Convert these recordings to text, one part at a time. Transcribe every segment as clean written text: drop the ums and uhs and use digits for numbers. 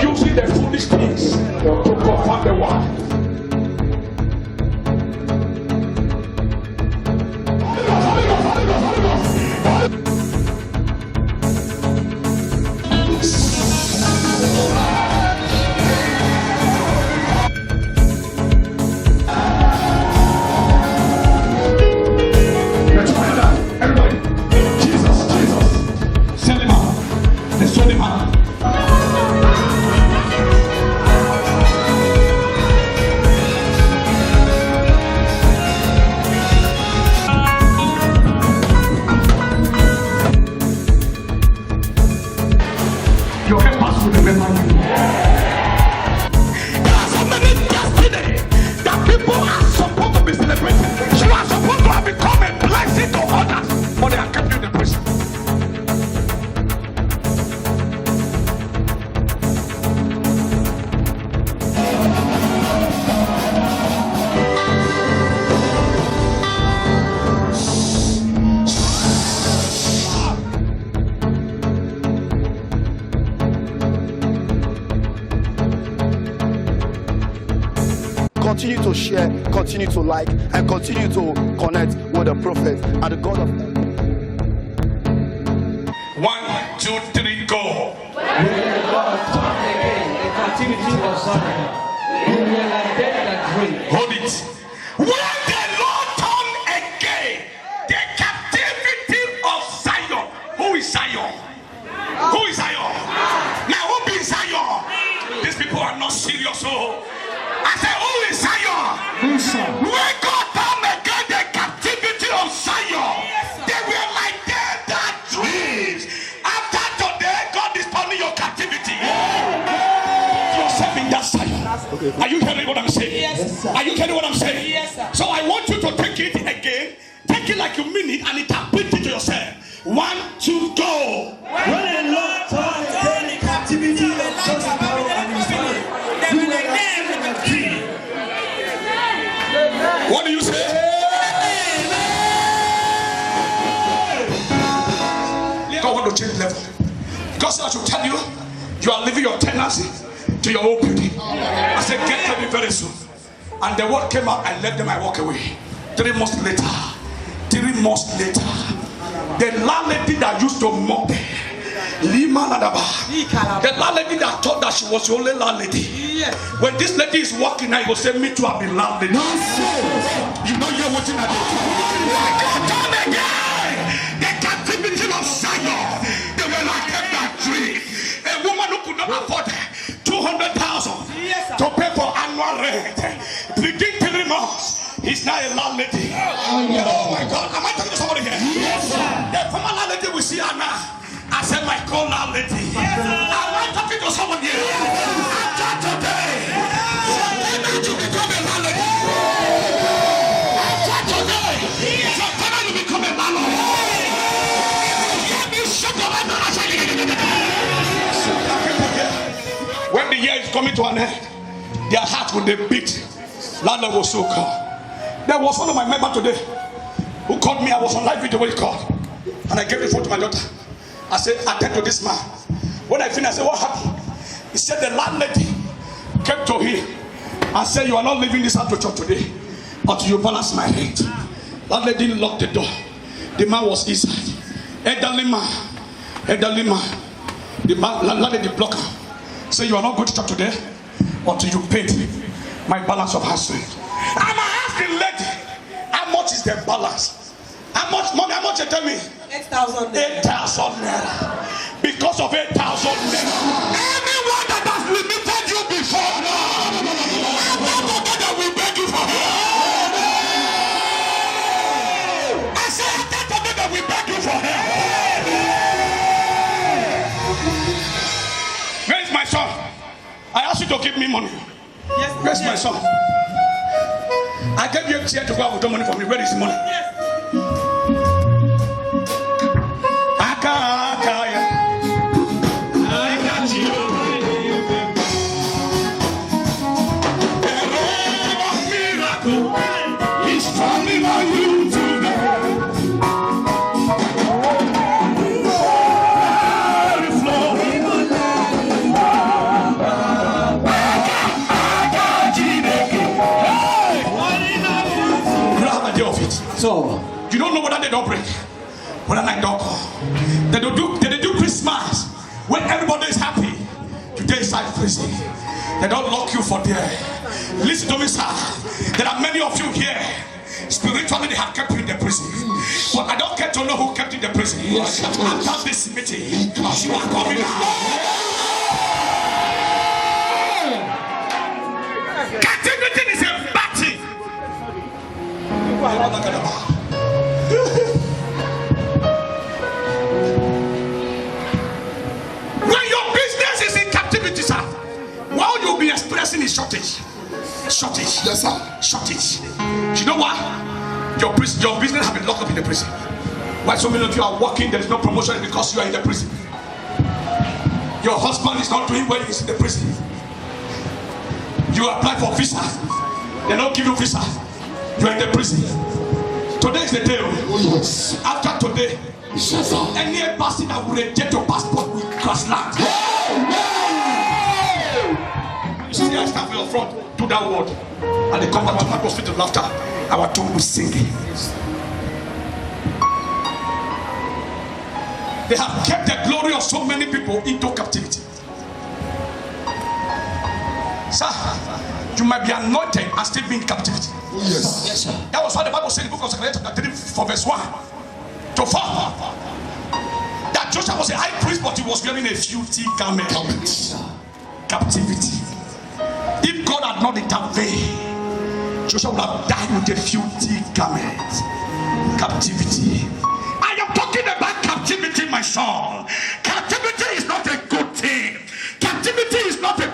using the foolish things to confirm the word. Continue to share, continue to like, and continue to connect with the prophet and the God of heaven. 1, 2, 3, go. When the Lord turned again the captivity of Zion, we were like dead that dream. Hold it. When the Lord turned again the captivity of Zion. Who is Zion? Who is Zion? Now who be Zion? These people are not serious. So I said, who is Zion? When God turned again the captivity of Zion, they were like dead that dreams. After today, God is turning your captivity. Yourself in that Zion. Are you hearing what I'm saying? Yes, Are you hearing what I'm saying? Yes, sir. So I want you to take it again. Take it like you mean it and interpret it to yourself. 1, 2, go. When the Lord turned again the captivity of Zion and his family, they were like dead that dream. What do you say? God want to change level. Because I should tell you, you are leaving your tenancy to your own beauty. I said, get ready very soon. And the word came out, I let them, I walk away. 3 months later, the landlady that used to mock them, the landlady that thought that she was the only landlady. Yes. When this lady is walking now, you will say, me too, I've been landlady. You know you're watching at it. Turn again. The captivity of Zion. They were like that tree. A woman who could not afford 200,000 to pay for annual rent. Within 3 months, he's now a landlady. Oh my God. Am I talking to somebody here? Yes, sir. The former landlady we see her now. I said my co-landlady. Yes, am I talking to someone here? After today, you become a landlady. After today, you become a landlord. When the year is coming to an end, their heart will be beat. Landlord was so calm. There was one of my members today who called me. I was on live video when he called, and I gave the phone to my daughter. I said, attend to this man. When I finished, I said, what happened? He said the landlady came to him and said, you are not leaving this house to church today until you balance my rent. Landlady locked the door. The man was inside. Elderly man. The man, landlady blocked him. Said, you are not going to church today until you pay my balance of house rent. I'm asking lady, how much is the balance? How much money? How much you tell me? 8,000 naira. 8,000 naira. Because of 8,000 naira. Anyone that has limited you before, that will beg you for help. I say, that will beg you for help. Where is my son? I asked you to give me money. Yes, Where's my son? I gave you a chair to go out with the money for me. Where is the money? Yes. at all. You don't know whether they don't break, whether night don't come. They do Christmas when everybody is happy. Today is inside prison. They don't lock you for there. Listen to me, sir. There are many of you here. Spiritually, they have kept you in the prison. But I don't care to know who kept you in the prison. After this meeting, you are coming out. Captivity is a battle. When your business is in captivity, sir, while you'll be expressing is shortage. Shortage. Yes, sir. Shortage. You know why? Your business has been locked up in the prison. Why so many of you are working, there is no promotion because you are in the prison. Your husband is not doing well, he's in the prison. You apply for visa, they don't give you visa. You are in the prison. Today is the day. Oh, yes. After today, Yes, sir. any embassy that will reject your passport will cross land. You see, I stand for your front, do that word, and they come back to my hospital of laughter. Our tongue will sing. They have kept the glory of so many people into captivity. Sir, you might be anointed and still be in captivity. Oh, yes. Yes, sir. That was what the Bible said in the book of Zechariah chapter 3 from verse 1 to 4. That Joshua was a high priest, but he was wearing a filthy garment. Captivity. If God had not intervened, Joshua would have died with a filthy garment. Captivity. I am talking about captivity, my son. Captivity is not a good thing. Captivity is not a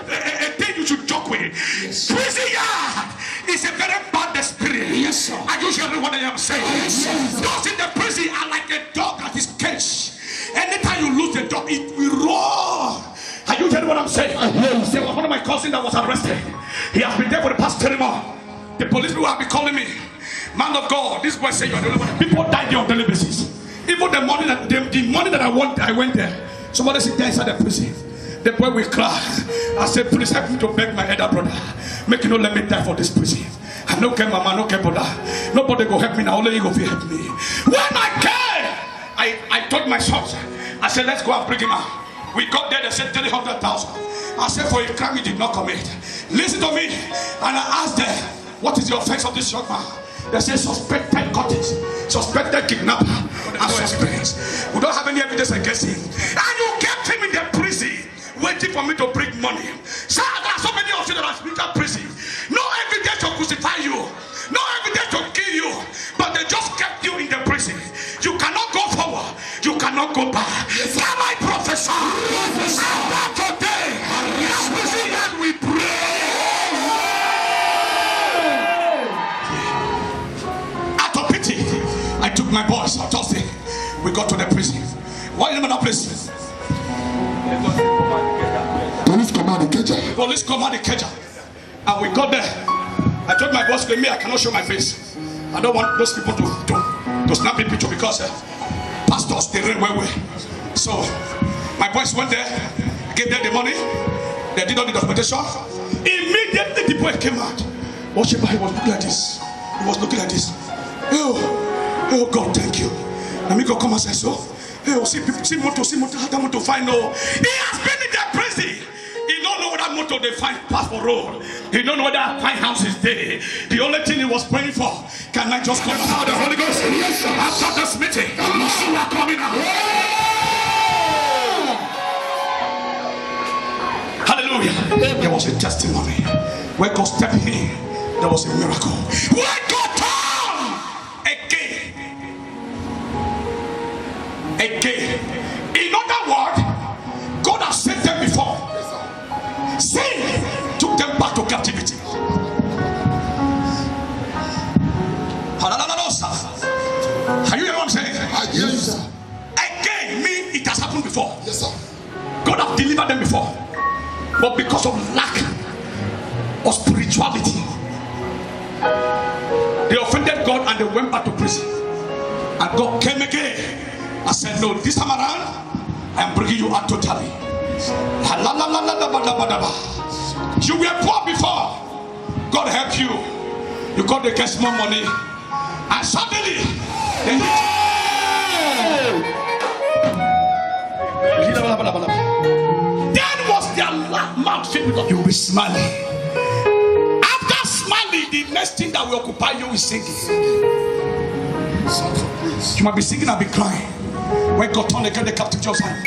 thing you should joke with. Yes. Prison yard is a very bad experience. Yes, sir. Are you hearing what I am saying? Yes, those in the prison are like a dog that is caged. Anytime you lose the dog, it will roar. Are you hearing what I'm saying? Yes. There was one of my cousins that was arrested. He has been there for the past 3 months. The police people have been calling me, man of God, this boy say you are the only one. People die there on daily basis. Even the money that I went there, somebody sit there inside the prison. The boy will cry. I said, please help me to beg my elder brother. Make you not let me die for this prison. I no care mama, no care brother. Nobody go help me now, only you go help me. When I came, I told my sons, I said, let's go and bring him out. We got there, they said 300,000. I said, for a crime he did not commit. Listen to me. And I asked them, what is the offense of this young man? They say suspected cutting, suspected kidnapper, and suspects. We don't have any evidence against him. And you kept him in the prison, waiting for me to bring money. Sir, there are so many of you that are spiritual prison. No evidence to crucify you, no evidence to kill you, but they just kept you in the prison. You cannot go forward, you cannot go back. Can I prophesy? After today, this prison and we pray. I took my boys on Thursday. We got to the prison. Why in another place? Police command Ikeja. Police command Ikeja. And we got there. I told my boss, me, I cannot show my face. I don't want those people to snap a picture because pastors, they ran way. So my boys went there, gave them the money. They did all the documentation. Immediately the boy came out. Oh, Sheba, he was looking like this. He was looking like this. Oh God, thank you. Let me go come and say so. Oh, see motor, how motor find no. He has been in the prison. He don't know whether motor they find passport road. He don't know whether find house is there. The only thing he was praying for, can I just come out the Holy Ghost? Yes, sir. After this meeting, you are coming out. Hallelujah. There was a testimony. Where God stepped in, there was a miracle. Where God again. In other words, God has sent them before. Sin took them back to captivity. Are you hearing what I'm saying? I hear you, sir. Again, it has happened before. Yes, sir. God has delivered them before. But because of lack of spirituality, they offended God and they went back to prison. And God came again. I said, no, this time around, I am bringing you out totally. You were poor before. God help you. You got to get more money. And suddenly, they then was their mouth filled with, you'll be smiling. After smiling, the next thing that will occupy you is singing. You might be singing and be crying. When God turned again the captivity of Zion,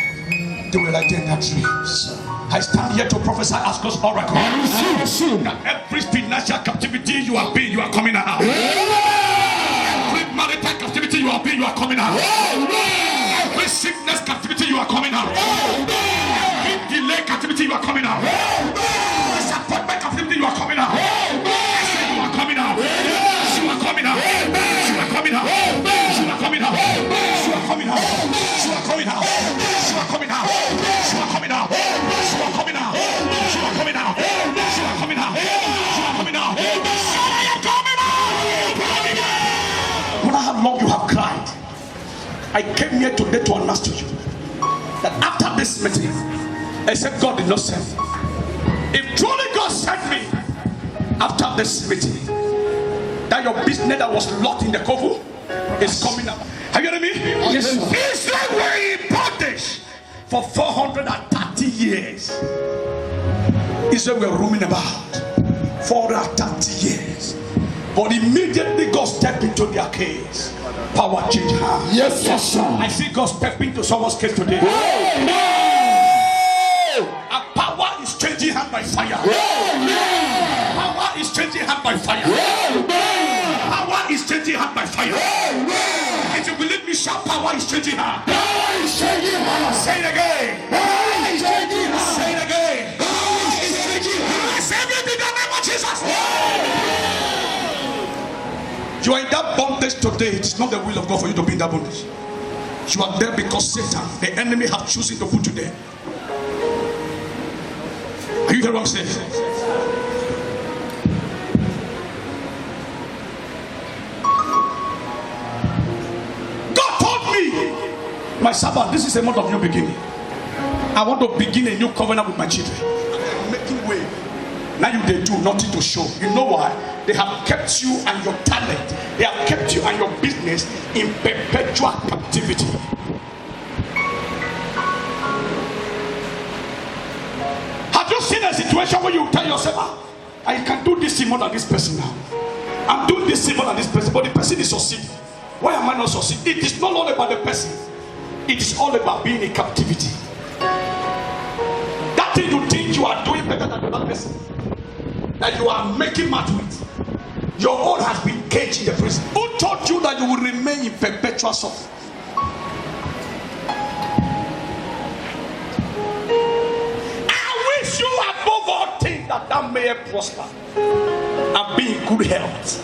they were like in their dreams. I stand here to prophesy as God's oracle that every financial captivity you have been, you are coming out. Every marital captivity you have been, you are coming out. Every sickness captivity you are coming out. Every delay captivity you are coming out. Disappointment captivity you are coming out. I say you are coming out. You are coming out. You are coming out. You are coming out. You are coming out. You are coming out. You are coming out. You are coming out. You are coming out. You are coming out. You are coming out. You are coming out. I am coming out. Wonder how long you have cried. I came here today to announce to you that after this meeting, except God did not send me. If truly God sent me after this meeting, that your business that was locked in the cover is coming up. Are you hearing me? Yes, sir. Israel were in bondage for 430 years. Israel were roaming about 430 years. But immediately God stepped into their case. Power changed hands. Yes, yes, sir. I see God step into someone's case today. And power is changing hand by fire. Power is changing hand by fire. Power is changing hand by fire. If you believe me, shout, power is changing hand. Power is changing hand. Say it again. Power is changing hand. Say it again. Power is changing hand. Say it in the name of Jesus. You are in that bondage today. It's not the will of God for you to be in that bondage. You are there because Satan, the enemy, have chosen to put you there. Are you hearing what I'm saying? God told me, my Sabbath, this is a month of new beginning. I want to begin a new covenant with my children. I'm making way. Now they do nothing to show. You know why? They have kept you and your talent. They have kept you and your business in perpetual captivity. Have you seen a situation where you tell yourself, I can do this thing more than this person now. I'm doing this thing more than this person, but the person is succeeding. Why am I not succeeding? It is not all about the person. It is all about being in captivity. That thing you think you are doing better than the other person, that you are making match with, your own has been caged in the prison. Who told you that you will remain in perpetual suffering? I wish you above all things that may prosper and be in good health.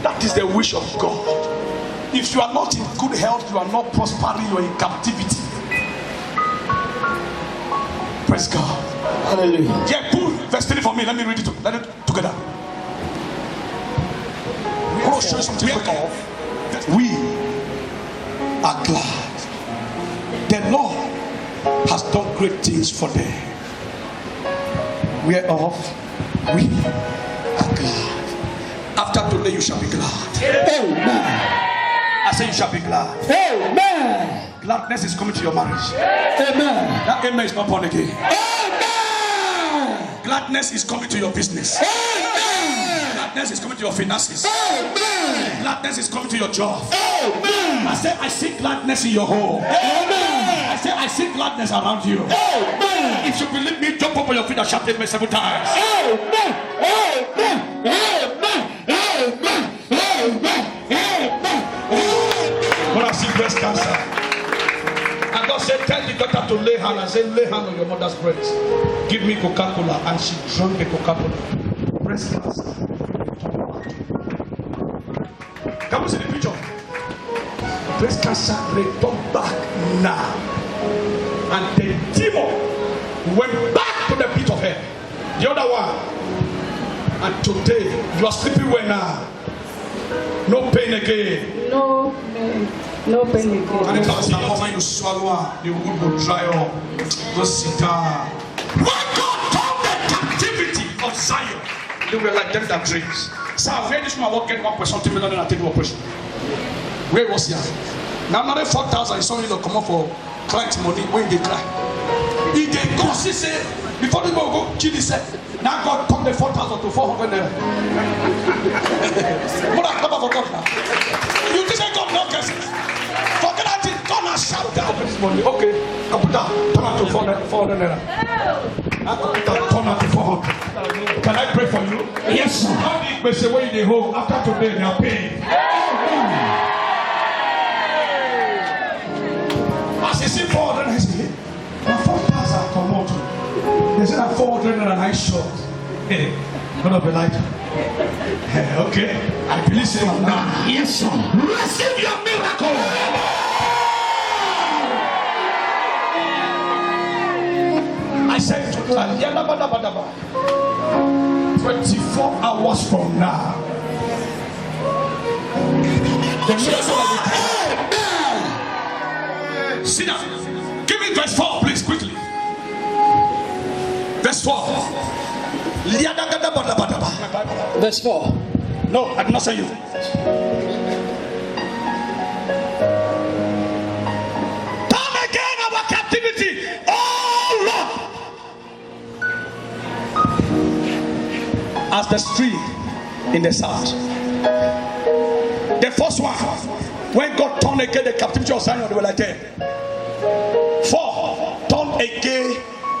That is the wish of God. If you are not in good health, you are not prospering, you are in captivity. Praise God. Hallelujah. Yeah, pull verse 3 for me. Let me read it together. I want to show you something. We are glad. The Lord has done great things for them. Whereof we are glad. After today, you shall be glad. Amen. I say you shall be glad. Amen. Gladness is coming to your marriage. Amen. That amen is not born again. Amen. Gladness is coming to your business. Amen. Gladness is coming to your finances. Amen. Gladness is coming to your job. Amen. I say I see gladness in your home. Amen. I say I see gladness around you. Amen. If you believe me, jump up on your feet and shout amen 7 times. Amen. Amen. Amen. Amen. Amen. When I see breast cancer, and God said, tell the doctor to lay hand. I said, lay hand on your mother's breast. Give me Coca-Cola. And she drank the Coca-Cola. Breast cancer. Can we see the picture? Breast cancer returned back now. And the demon went back to the pit of hell. The other one. And today, you are sleeping well now. No pain again. No pain. No pain again. And when you swallow, the wood will dry up. Go sit down. When God told the captivity of Zion, they were like them that dreams. So I've heard this one about getting 1.2 million and I take the operation. Where was he? Now another 4,000 is only to come up for client money when they cry. He did cause he say before the go kill himself. Now God turned the 4,000 to 400 naira. What I cover for God now? You just say God no cases. Forget that thing. God has shout down this money. Okay, computer turn out to 400 naira. Now computer turn out to 400. Can I pray for you? Yes, sir. How big they say when they home after today they are paying. As you see 400, I say, now 4,000 come out. They say that 400 and a nice shot. Hey, gonna be like, okay, I believe so now. Yes, sir. Receive your miracle. I said to you, 24 hours from now, the miracle will be. Sit down. Give me verse 4, please, quickly. Verse 4. Verse 4. No, I did not say you. Come again, our captivity. Oh Lord. As the stream in the south. The first one, when God turned again the captivity of Zion, they were like that. 4, turn again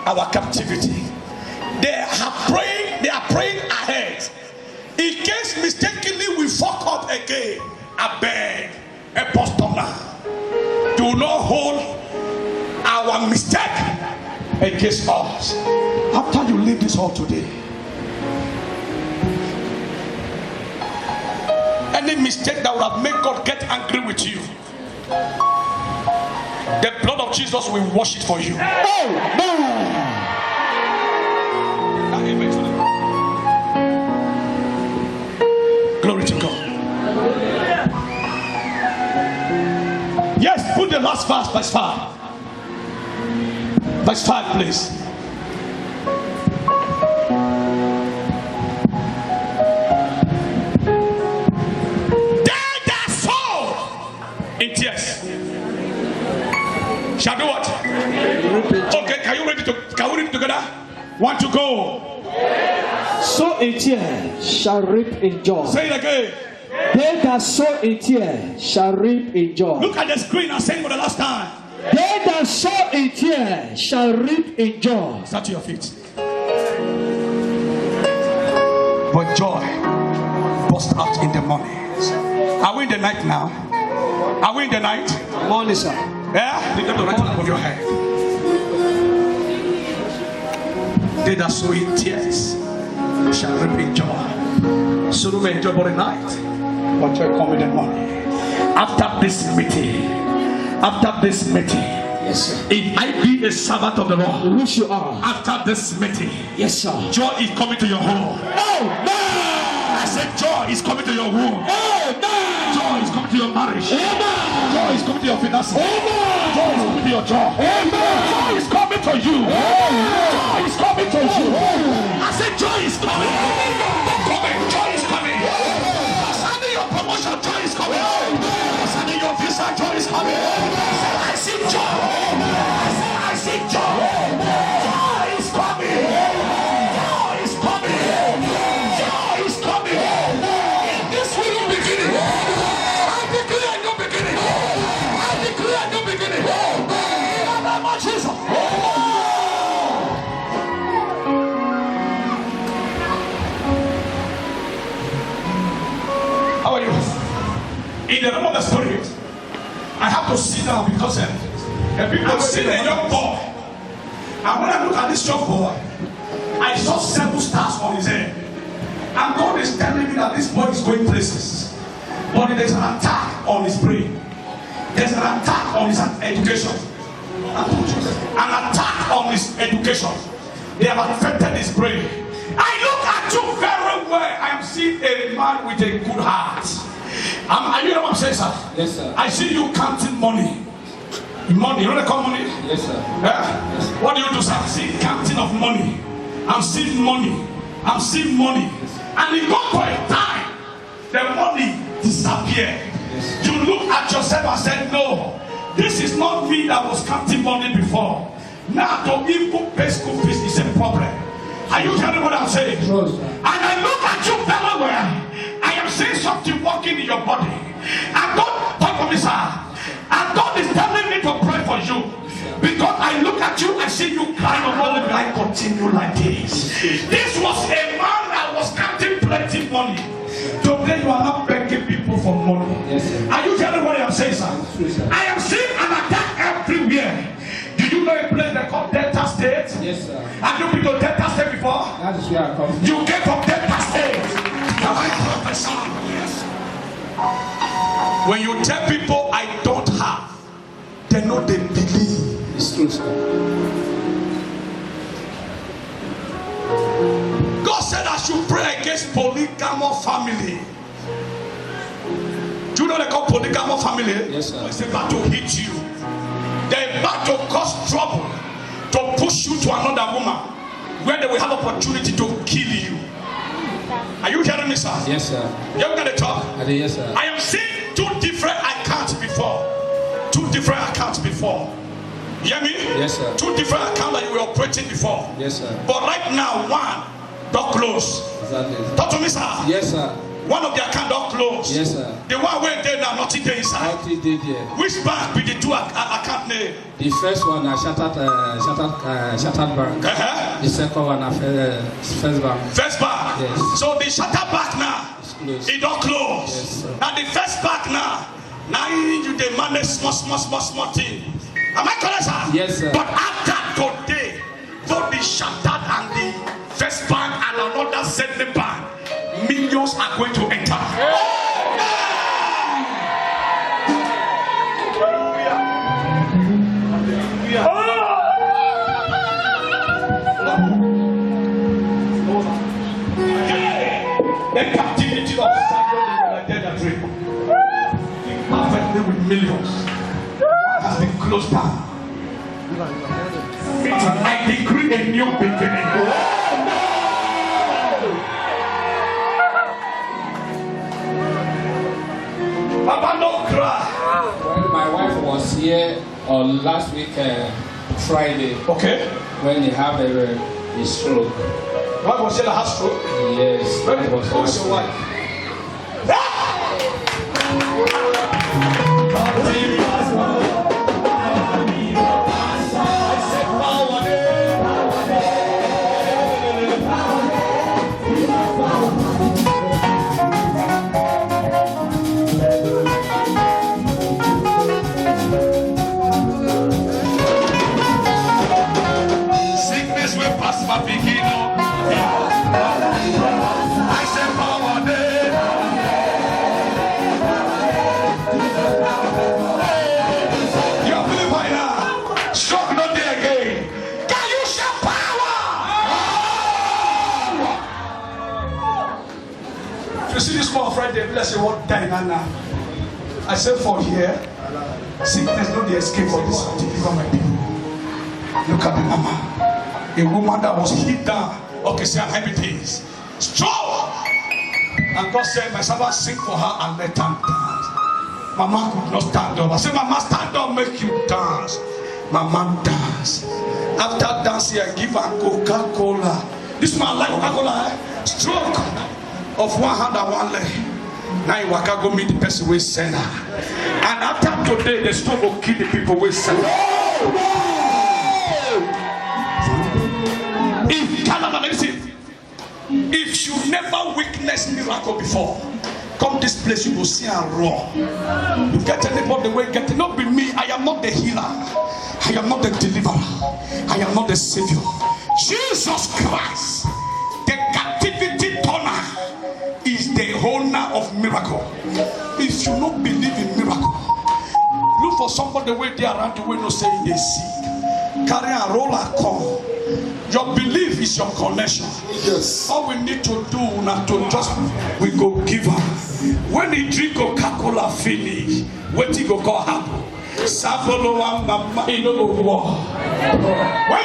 our captivity. They are praying ahead. In case mistakenly we fuck up again, I beg, apostle, do not hold our mistake against us. After you leave this hall today, any mistake that would have made God get angry with you, the blood of Jesus will wash it for you. Glory to God. Yes, put the last verse, verse 5. Verse 5, please. They that sow in tears shall do what? Okay, can we read it together? Want to go? Sow in tears shall reap in joy. Say it again. They that sow in tears shall reap in joy. Look at the screen and say it for the last time. They that sow in tears shall reap in joy. Start to your feet. But joy burst out in the morning. Are we in the night now? Are we in the night? Morning, sir. Yeah? Lift up the right hand above your head. They that sow in tears shall reap in joy. So do we enjoy for the night, but joy come in the morning. After this meeting, Yes, sir. if I be a servant of the Lord, Which you are. after this meeting, Yes, sir. joy is coming to your home. I said joy is coming to your womb. Joy is coming to your marriage. Joy is coming to your finances. Joy is coming to your job. Joy is coming to you. Joy is coming to you. I said joy is coming. Joy is coming. Concerning your promotion, joy is coming. Concerning your visa, joy is coming. I see joy. I see joy. Joy is coming. Joy is coming. Joy is coming. In this new beginning, I declare a new beginning. I declare a new beginning. In the name of Jesus. How are you? In the realm of the spirit, I have to sit down because I'm seeing a young boy. And when I look at this young boy, I saw 7 stars on his head. And God is telling me that this boy is going places. But there's an attack on his brain. There's an attack on his education. An attack on his education. They have affected his brain. I look at you very well. I am seeing a man with a good heart. Are you know what I'm saying, sir? Yes, sir. I see you counting money. Money, you know they call money? Yes, sir. Yeah? Yes, sir. What do you do, sir? I see counting of money. I'm seeing money. I'm seeing money. And it got to a time, the money disappeared. You look at yourself and said, no, this is not me that was counting money before. Now to even pay school fees is a problem. Are you hearing what I'm saying? And I look at you very well. I am seeing something working in your body. And God, talk for me, sir. And God is telling me to pray for you. Because I look at you, I see you kind of only like continue like this. This was a man that was counting plenty money. Today you are not begging people for money. Yes, sir. Are you hearing what I am saying, sir? True, sir. I am seeing an attack everywhere. Do you know a place they call Delta State? Yes, sir. Have you been to Delta State before? That is where I come from. You came from Delta State. Now I prophesy. Yes. When you tell people I don't have, they know they believe. It's true, sir. God said I should pray against polygamous family. Do you know they call polygamous family? Yes, sir. It's about to hit you. They're about to cause trouble, to push you to another woman where they will have opportunity to kill you. Are you hearing me, sir? Yes, sir. You ever gonna talk? Yes, sir. I am seeing two different accounts before. Two different accounts before. You hear me? Yes, sir. Two different accounts that you were operating before. Yes, sir. But right now, one don't close. Exactly. Talk to me, sir. Yes, sir. One of the account don't close. Yes, sir. The one where they now nothing there inside. What he did here. Which bank be the two account name? The first one, shattered bank. The second one, first bank. First bank. Yes. So the shutter back now, It's closed. it don't close. Yes, sir. Now the first bank now you they manage small thing. Am I correct, sir? Yes, sir. But after today, both the shattered and the first bank and another second bank, millions are going to enter. The captivity of Samuel in the idolatry, perfectly with millions, has been closed down. I decree a new beginning. Papa, no cry. When my wife was here on last week, Friday, Okay. when he had a stroke. What was it? A house stroke? Yes, that was Who's last your week. wife? Sickness will pass my beginning. I said power day. You're feeling right now. Stroke not there again. Can you show power? You see this one Friday, let's say what Diana. I said for here, sickness not the escape for this deliver my people. Look at the mama. A woman that was hit down. Okay, say I'm happy things. Strong. And God said, my servant sing for her and let her dance. Mama could not stand up. I said, Mama, stand up, make you dance. Mama dance. After dancing, I give her Coca-Cola. This man like Coca-Cola. Stroke of one hand and one leg. Now you waka go meet the person who send her. And after today, the stroke will kill the people who send her. If you never witnessed miracle before, come this place, you will see and raw. You get anybody the way get it. Not be me. I am not the healer. I am not the deliverer. I am not the savior. Jesus Christ, the captivity turner, is the owner of miracle. If you don't believe in miracle, look for somebody the way they around the way no saying they see. Carry a roller call. Your belief is your connection. Yes. All we need to do now to just we go give her. When he drink Coca-Cola finish, what he go call happen? When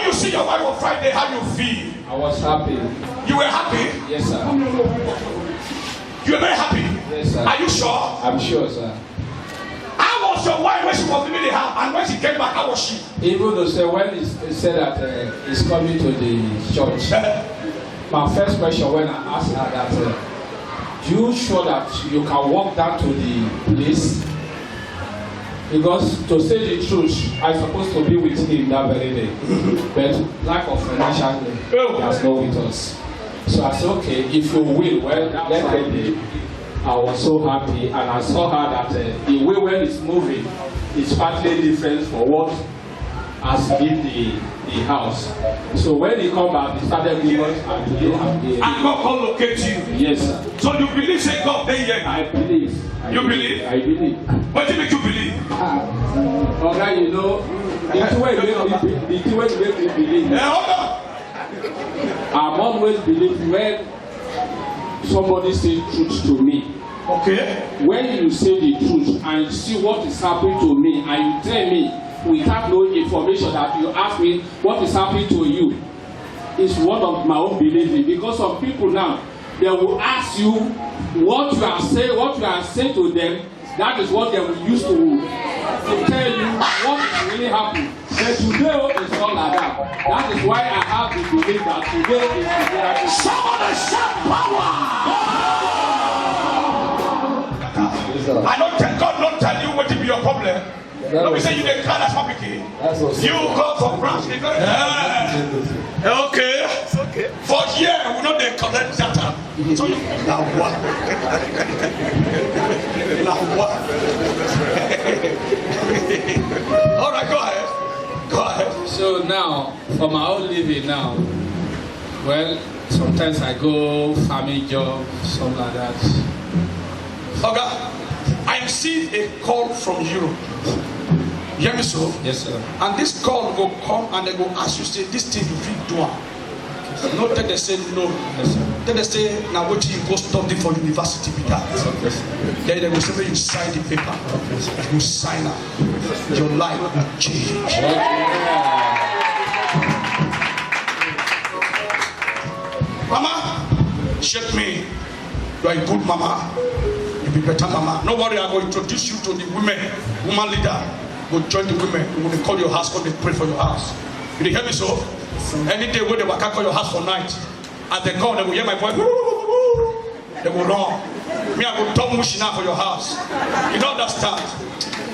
you see your wife on Friday, how you feel? I was happy. You were happy? Yes, sir. You were very happy? Yes, sir. Are you sure? I'm sure, sir. your wife when she was leaving the house? And when she came back, how was she? Even though say when he said that he's coming to the church, my first question when I asked her that, you sure that you can walk down to the place? Because to say the truth, I'm supposed to be with him that very day. But lack of financial he has not with us. So I said, okay, if you will, well, let her be. I was so happy, and I saw her that the way when it's moving is partly different for what has been the house. So when he come back, he started giving us and God can locate you. Yes, sir. So you believe say God dey here? I believe. You believe? I believe. What do you make you believe? Okay, you know, the way you make me believe. Hold on. I'm always believe when somebody say truth to me. Okay. When you say the truth and you see what is happening to me and you tell me without no information that you ask me what is happening to you, is one of my own belief. Because some people now, they will ask you what you are saying to them. That is what they will use to tell you what really happened. But today is not like that. That is why I have the belief that today is the miracle. Somebody shout power! I don't tell God, don't tell you what will be your problem. Let me say you the car that's not picking. You go for branch. Okay. Okay. For year we know they collect data. So you now what? Now what? All right, go ahead. Go ahead. So now, for my own living now, well, sometimes I go family job, something like that. Okay. I see a call from Europe. You hear me so? Yes, sir. And this call will come and they will ask you, say, this thing you feel do. No, then they say no. Yes, sir. Then they say, now what you go study for university with that. Okay, sir. Then they will say, you sign the paper. Okay, you sign up. Your life will change. Mama, shake me. You are a good mama. You be better mama. No worry, I will introduce you to the woman leader. Go join the women. When they call your house, come they pray for your house. You hear me so? Any day when they will call your house for night, as they call, they will hear my voice. They will run. Me, I will dumb wishing out for your house. You don't understand?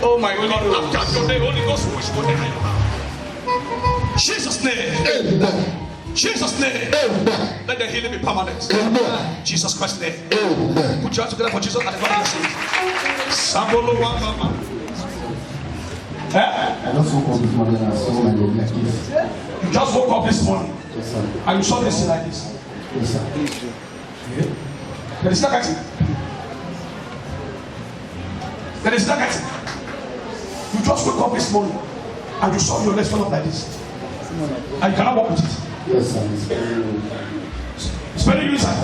Oh my God! After today, Holy Ghost wish for your house. Jesus' name. Amen. Jesus' name. Amen. Let the healing be permanent. Amen. Jesus Christ's name. Amen. Put your hands together for Jesus and the Father. Sambolo wa mama. I just woke up this morning and saw my leg like this. You just woke up this morning. Yes, sir. And you saw this thing like this. Yes, sir. Yeah. There is not at it. There is not at it. You just woke up this morning and you saw your legs fall up like this. And you cannot walk with it. Yes, sir. It's very you inside.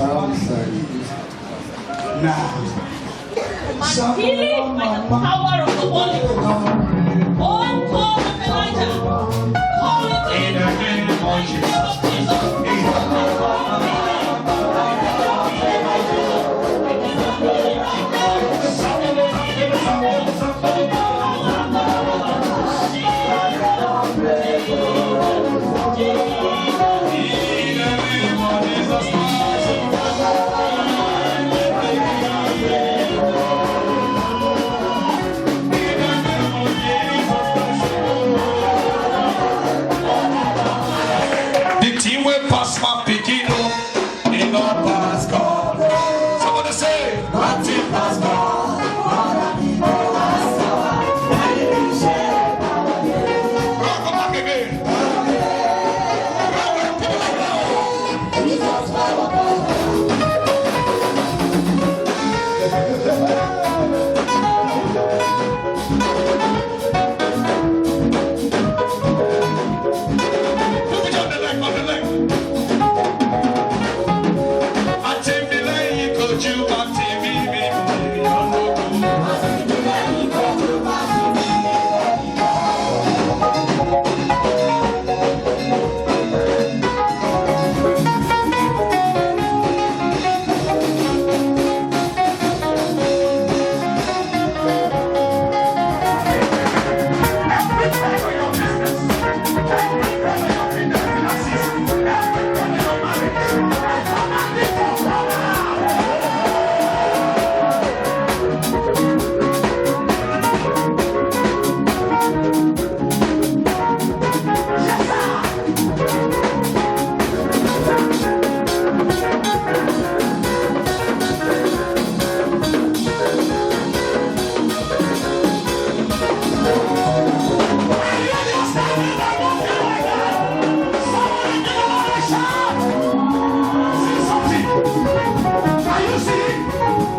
Now. Healing by the power of the Holy Ghost. Oh, call Elijah. Call it in the name of Jesus.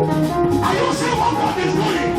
Are you seeing what God is doing?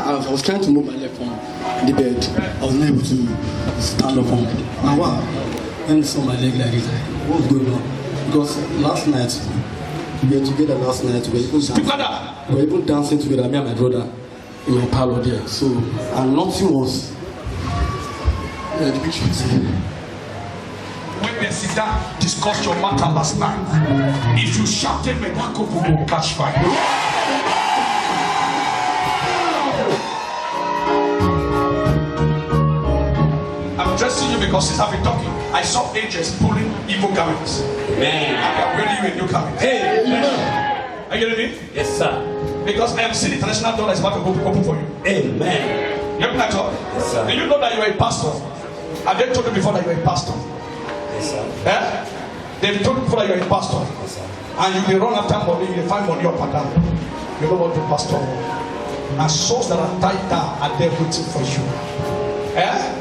I was trying to move my leg from the bed. I was not able to stand up on it. Now wow, when I saw my leg like this, what's going on? Because last night, we were together last night, we were even dancing together, me and my brother, in my parlor there. So, and nothing was, the picture is here. When they sit down, discuss your matter last night. If you shouted, Medako will catch fire. I'm dressing you because since I've been talking, I saw angels pulling evil garments. Amen. I am wearing you a new garment. Hey. Are you getting me? Yes, sir. Because I am seeing the international door is about to open for you. Amen. You know that? Yes, sir. Do you know that you are a pastor? Have they told you before that you are a pastor? Yes, sir. Eh? They've told you before that you are a pastor. Yes, sir. And you will run after money, you will find money up and down. You don't want to pastor. And souls that are tied down are there waiting for you. Eh?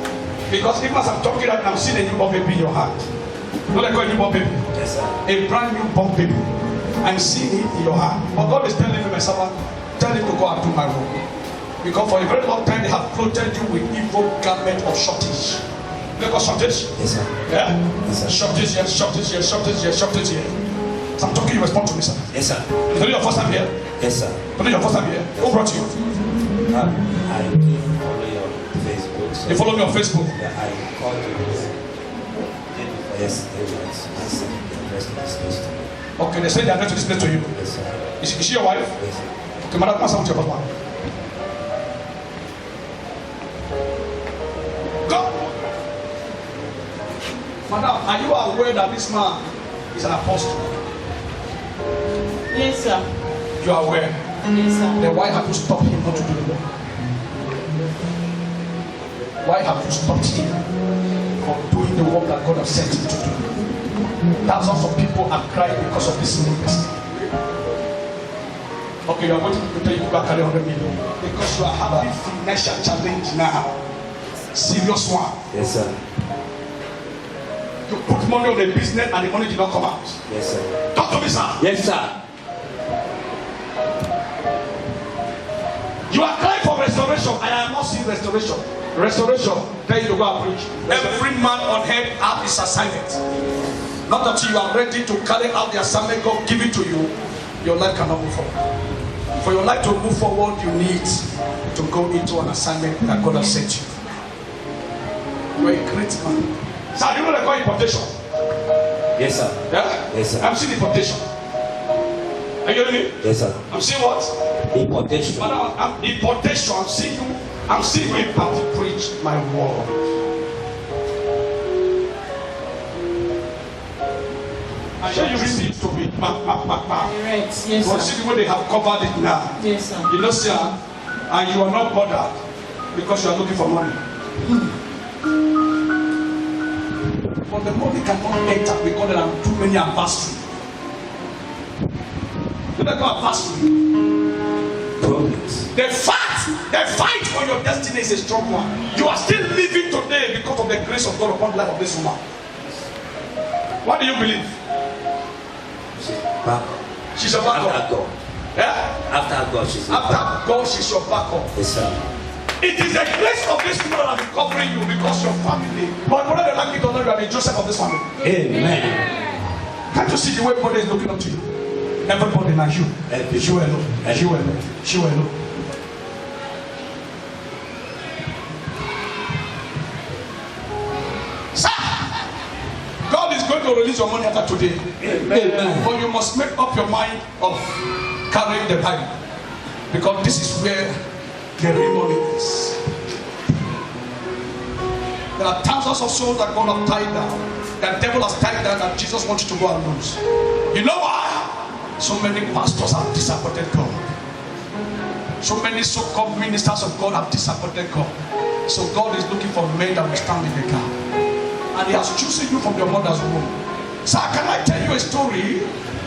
Because even as I'm talking right now, I'm seeing a newborn baby in your heart. You know they call a newborn baby? Yes, sir. A brand new born baby. I'm seeing it in your heart. But God is telling me, my servant, tell him to go and do my work. Because for a very long time, they have floated you with evil garment of shortage. You know what shortage? Yes, sir. Yeah? Yes, sir. Shortage here, shortage here, shortage here, shortage here. So I'm talking, you respond to me, sir. Yes, sir. Is it your first time here? Yes, sir. Is it your first time here? Who brought you? I do follow you on Facebook. So You follow me on Facebook. yeah, I called you yesterday. Okay, they say they are going to display to you. Yes, sir. Is she your wife? Yes, sir. Okay, madam, pass on to your husband. Go! Madam, are you aware that this man is an apostle? Yes, sir. You are aware? Yes, sir. Then why have you stopped him not to do the work? Why have you stopped him from doing the work that God has sent him to do? Thousands of people are crying because of this ministry. Okay, you are waiting to tell you go carry 100 million because you are having financial challenge now. Serious one. Yes, sir. You put money on the business and the money did not come out. Yes, sir. Talk to to me, sir. Yes, sir. You are crying for restoration. I am not seeing restoration. Restoration. Then you go and preach. Every man on earth has his assignment. Not until you are ready to carry out the assignment God give it to you, your life cannot move forward. For your life to move forward, you need to go into an assignment that God has sent you. You are a great man. Sir, you know they call importation? Yes, sir. Yeah? Yes, sir. I'm seeing importation. Are you hearing me? Yes, sir. I'm seeing what? Importation. But I'm importation. I'm seeing you about to preach my word. I sure you receive to be Right. Yes, but sir. see the way they have covered it now. Yes, sir. You know, sir, and you are not bothered because you are looking for money. But the money cannot enter because there are too many adversaries. You don't know adversary. Problems. The fight for your destiny is a strong one. You are still living today because of the grace of God upon the life of this woman. What do you believe? Back. She's your backup. After God. Yeah? After God, she's a After backup. God, she's your backup. Yes, sir. It is the grace of this woman that is covering you because your family. But whether they like it or not, you are the Joseph of this family. Amen. Can't you see the way God is looking up to you? Everybody now you. You alone. You alone. You alone. Sir, God is going to release your money after today. Amen. But you must make up your mind of carrying the Bible. Because this is where the real money is. There are thousands of souls that God has tied down. That devil has tied down that Jesus wants you to go and lose. You know why? So many pastors have disappointed God. So many so-called ministers of God have disappointed God. So God is looking for men that will stand in the gap. And He has chosen you from your mother's womb. Sir, can I tell you a story?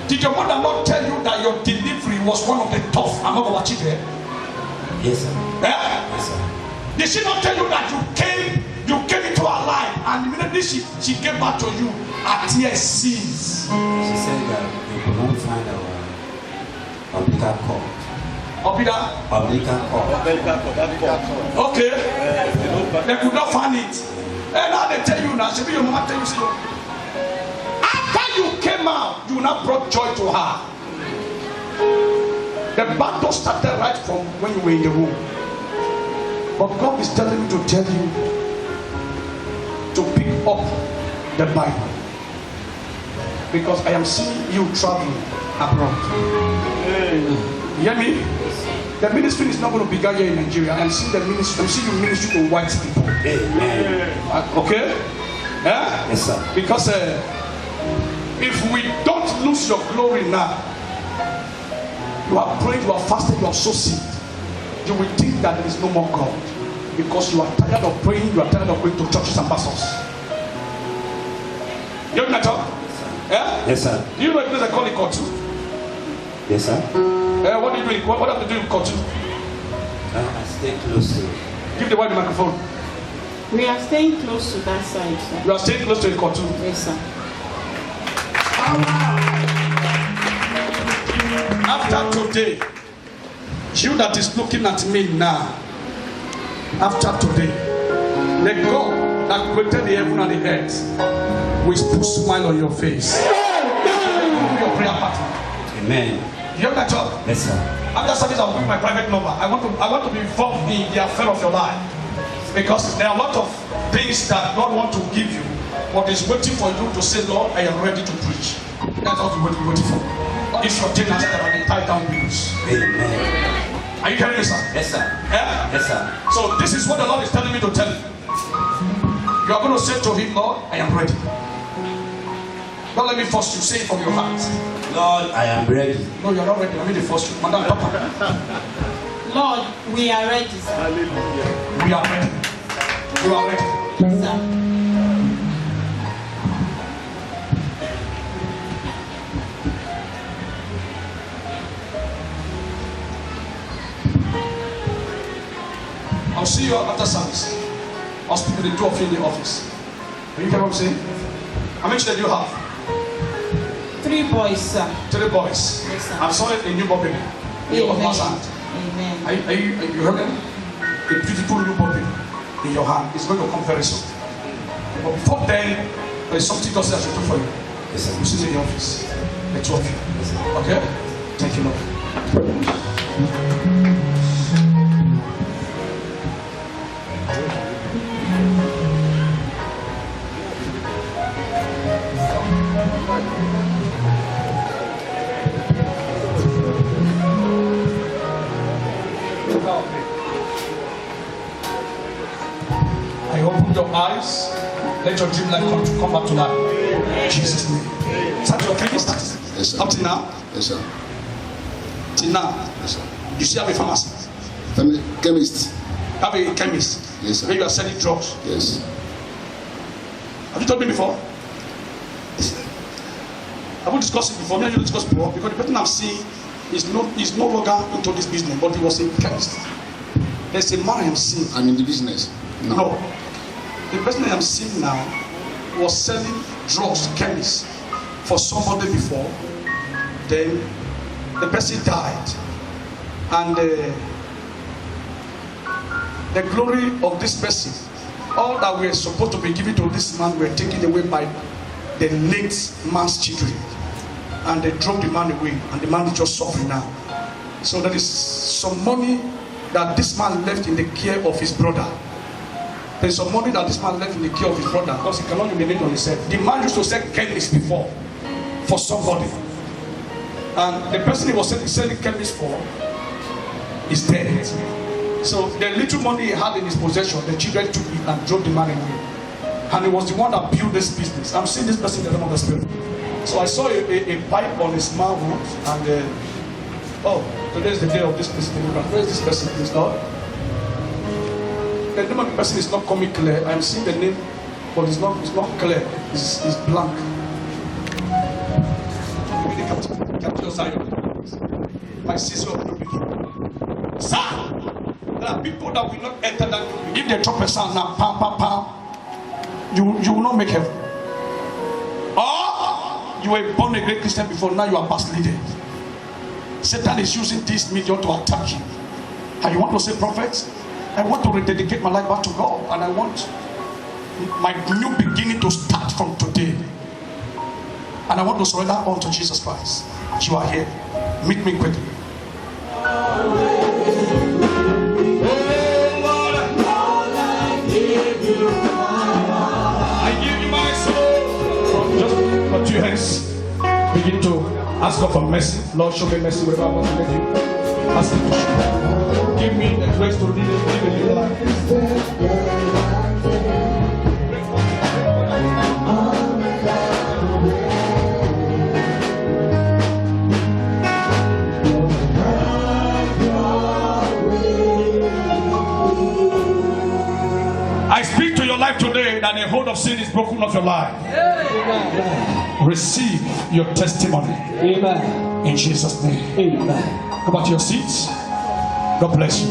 Did your mother not tell you that your delivery was one of the tough? I'm not going to achieve it. Yes, sir. Yeah? Yes, sir. Did she not tell you that you came into her life and immediately she came back to you at tears ceased? She said that we could not find our umbilical cord. Umbilical Umbilical cord. Okay. They could not find it. And now they tell you now, she be your mama tell you, say, after you came out, you now brought joy to her. The battle started right from when you were in the womb. But God is telling me to tell you to pick up the Bible. Because I am seeing you traveling abroad. You hear me? The ministry is not going to begin here in Nigeria. I'm seeing the ministry. I'm seeing you ministry to white people. Amen. Okay? Yeah? Yes, sir. Because if we don't lose your glory now, you are praying, you are fasting, you are so sick, you will think that there is no more God. Because you are tired of praying, you are tired of going to churches and pastors. You know what I'm yeah? Yes, sir. Do you know a place I call it Kotu? Yes, sir. What do you do? What have to do in Kotu? I stay close to it. Give the white the microphone. We are staying close to that side, sir. You are staying close to the Kotu. Yes, sir. After today, you that is looking at me now, after today, the God that created the heaven and the earth will put a smile on your face. Your prayer partner. Amen. You have that job? Yes, sir. After service, I'll give my private number. I want to be involved in the affair of your life. Because there are a lot of things that God wants to give you, but is waiting for you to say, Lord, I am ready to preach. That's what we're waiting for. If your tenants that are the tie down bills. Amen. Are you hearing me, sir? Yes, sir. Yeah? Yes, sir. So this is what the Lord is telling me to tell you. You are going to say to Him, Lord, I am ready. Don't let me force you. Say it from your heart. Lord, I am ready. No, you are not ready. Let me force you. Madam Papa. Lord, we are ready, sir. We are ready. You are ready. Sir. I'll see you after service. I'll speak to the two of you in the office. Are you hear what I'm saying? How many children do you have? 3 3 boys, sir. 3 boys. Yes, sir. I saw it in newborn baby. In your Amen. hand. Amen. Are you heard it? A beautiful newborn baby in your hand. It's going to come very soon. But before then, there is something else I should do for you. Yes, sir. You see in the office. The 2 of you. Okay? Thank you, Lord. I open your eyes. Let your dream life come back to life. In Jesus' name. Start your chemist. Yes, sir. Up to now. Yes, sir. Till now. Yes, sir. You still have a pharmacy. Chemist. Have a chemist. Yes, sir. Where you are selling drugs. Yes. Have you told me before? Have we discussed it before? Maybe you discussed before because the person I'm seeing is no longer into this business, but he was a chemist. There's a man I'm seeing. I'm in the business. No. The person I am seeing now was selling drugs, chemist, for somebody before. Then the person died. And the glory of this person, all that were supposed to be given to this man were taken away by the late man's children. And they drove the man away, and the man is just suffering now. So there is some money that this man left in the care of his brother. There is some money that this man left in the care of his brother because he cannot remain on himself. The man used to sell chemist before for somebody. And the person he was selling chemist for is dead. So the little money he had in his possession, the children took it and drove the man away. And he was the one that built this business. I'm seeing this person in the realm of the spirit. So I saw a pipe on his mouth and today is the day of this person. Where is this person, please, Lord? The name of the person is not coming clear. I'm seeing the name, but it's not clear. It's blank. Give me the captain of Zion. My sister of the Sir, there are people that will not enter that room. If they drop a sound now, pam, pam, pam, you will not make heaven. Or you were born a great Christian before, now you are backslided. Satan is using this medium to attack you. And you want to say, prophet, I want to rededicate my life back to God, and I want my new beginning to start from today. And I want to surrender all to Jesus Christ. You are here. Meet me quickly. I give you my soul. Just put your hands. Begin to ask God for mercy. Lord, show me mercy wherever I want to get you. Ask Him to show. Give me the grace to live a new life. I speak to your life today that the hold of sin is broken off your life. Amen. Receive your testimony. Amen. In Jesus' name. Amen. Go back to your seats. God bless you.